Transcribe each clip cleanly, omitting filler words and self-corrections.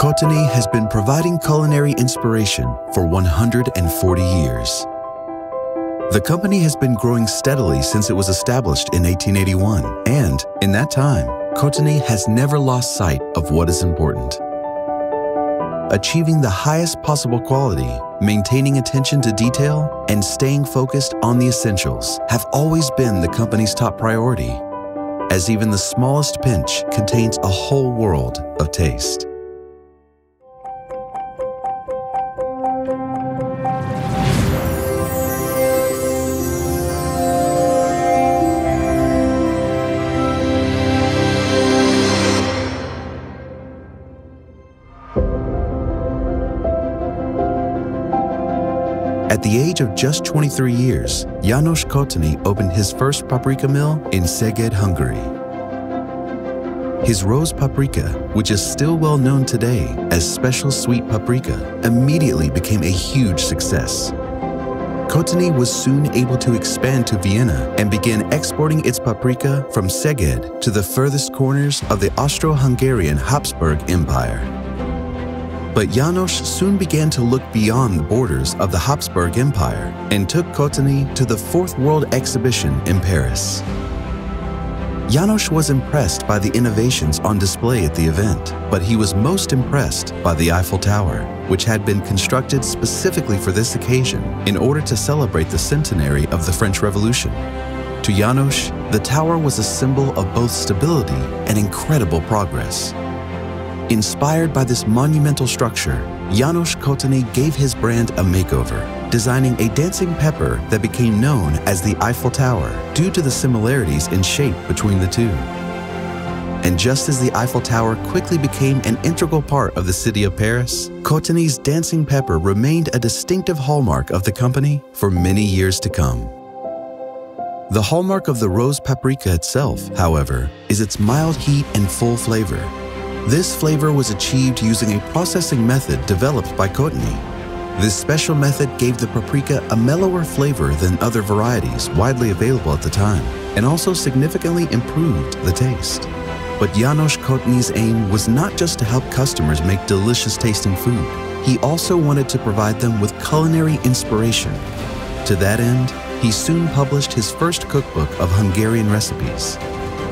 Kotányi has been providing culinary inspiration for 140 years. The company has been growing steadily since it was established in 1881, and in that time, Kotányi has never lost sight of what is important. Achieving the highest possible quality, maintaining attention to detail, and staying focused on the essentials have always been the company's top priority, as even the smallest pinch contains a whole world of taste. At the age of just 23 years, Janos Котани opened his first paprika mill in Seged, Hungary. His rose paprika, which is still well known today as special sweet paprika, immediately became a huge success. Kotányi was soon able to expand to Vienna and began exporting its paprika from Seged to the furthest corners of the Austro-Hungarian Habsburg Empire. But Janos soon began to look beyond the borders of the Habsburg Empire and took Kotányi to the Fourth World Exhibition in Paris. Janos was impressed by the innovations on display at the event, but he was most impressed by the Eiffel Tower, which had been constructed specifically for this occasion in order to celebrate the centenary of the French Revolution. To Janos, the tower was a symbol of both stability and incredible progress. Inspired by this monumental structure, Janos Котани gave his brand a makeover, designing a dancing pepper that became known as the Eiffel Tower due to the similarities in shape between the two. And just as the Eiffel Tower quickly became an integral part of the city of Paris, Kotány's dancing pepper remained a distinctive hallmark of the company for many years to come. The hallmark of the rose paprika itself, however, is its mild heat and full flavor. This flavor was achieved using a processing method developed by Kotányi. This special method gave the paprika a mellower flavor than other varieties widely available at the time, and also significantly improved the taste. But Janos Kotány's aim was not just to help customers make delicious tasting food. He also wanted to provide them with culinary inspiration. To that end, he soon published his first cookbook of Hungarian recipes.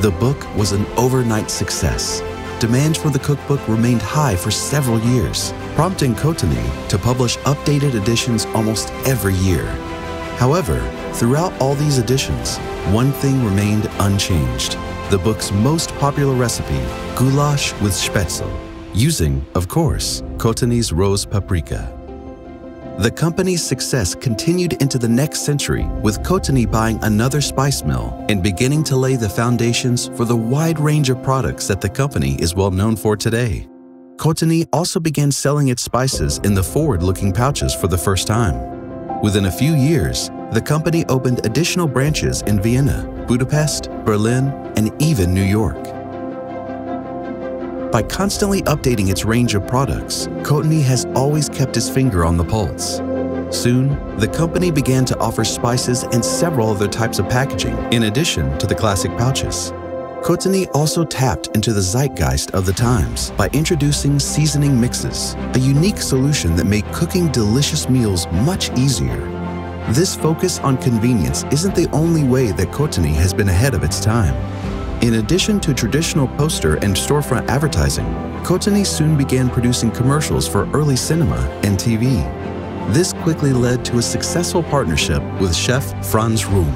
The book was an overnight success. Demand for the cookbook remained high for several years, prompting Kotányi to publish updated editions almost every year. However, throughout all these editions, one thing remained unchanged: the book's most popular recipe, goulash with spätzle, using, of course, Kotány's rose paprika. The company's success continued into the next century, with Kotányi buying another spice mill and beginning to lay the foundations for the wide range of products that the company is well known for today. Kotányi also began selling its spices in the forward-looking pouches for the first time. Within a few years, the company opened additional branches in Vienna, Budapest, Berlin, and even New York. By constantly updating its range of products, Kotányi has always kept his finger on the pulse. Soon, the company began to offer spices in several other types of packaging, in addition to the classic pouches. Kotányi also tapped into the zeitgeist of the times by introducing seasoning mixes, a unique solution that made cooking delicious meals much easier. This focus on convenience isn't the only way that Kotányi has been ahead of its time. In addition to traditional poster and storefront advertising, Kotányi soon began producing commercials for early cinema and TV. This quickly led to a successful partnership with chef Franz Röhm.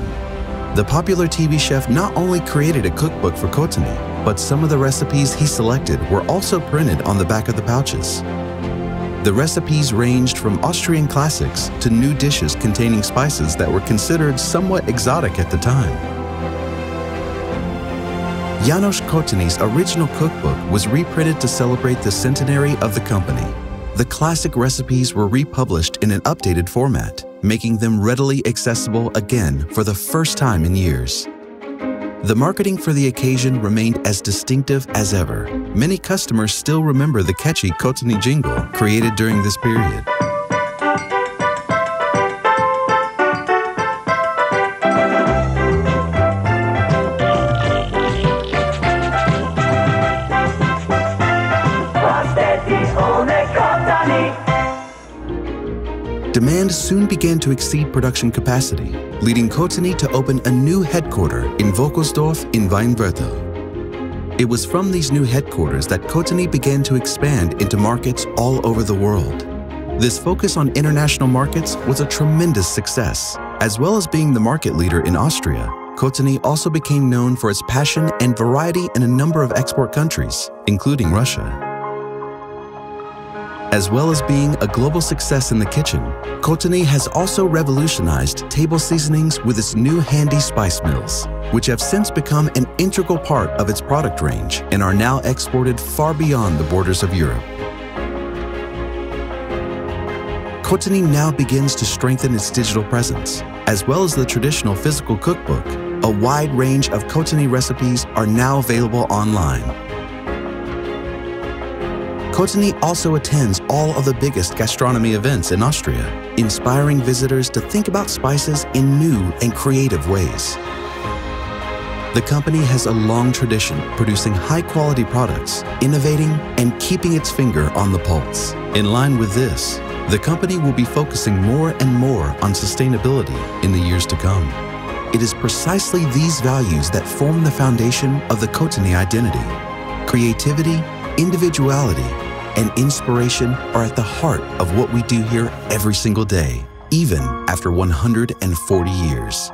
The popular TV chef not only created a cookbook for Kotányi, but some of the recipes he selected were also printed on the back of the pouches. The recipes ranged from Austrian classics to new dishes containing spices that were considered somewhat exotic at the time. Janos Kotány's original cookbook was reprinted to celebrate the centenary of the company. The classic recipes were republished in an updated format, making them readily accessible again for the first time in years. The marketing for the occasion remained as distinctive as ever. Many customers still remember the catchy Kotányi jingle created during this period. demand soon began to exceed production capacity, leading Kotányi to open a new headquarters in Wackersdorf in Weinviertel. It was from these new headquarters that Kotányi began to expand into markets all over the world. This focus on international markets was a tremendous success. As well as being the market leader in Austria, Kotányi also became known for its passion and variety in a number of export countries, including Russia. As well as being a global success in the kitchen, Kotányi has also revolutionized table seasonings with its new handy spice mills, which have since become an integral part of its product range and are now exported far beyond the borders of Europe. Kotányi now begins to strengthen its digital presence. As well as the traditional physical cookbook, a wide range of Kotányi recipes are now available online. Kotányi also attends all of the biggest gastronomy events in Austria, inspiring visitors to think about spices in new and creative ways. The company has a long tradition producing high-quality products, innovating, and keeping its finger on the pulse. In line with this, the company will be focusing more and more on sustainability in the years to come. It is precisely these values that form the foundation of the Kotányi identity. Creativity, individuality, and inspiration are at the heart of what we do here every single day, even after 140 years.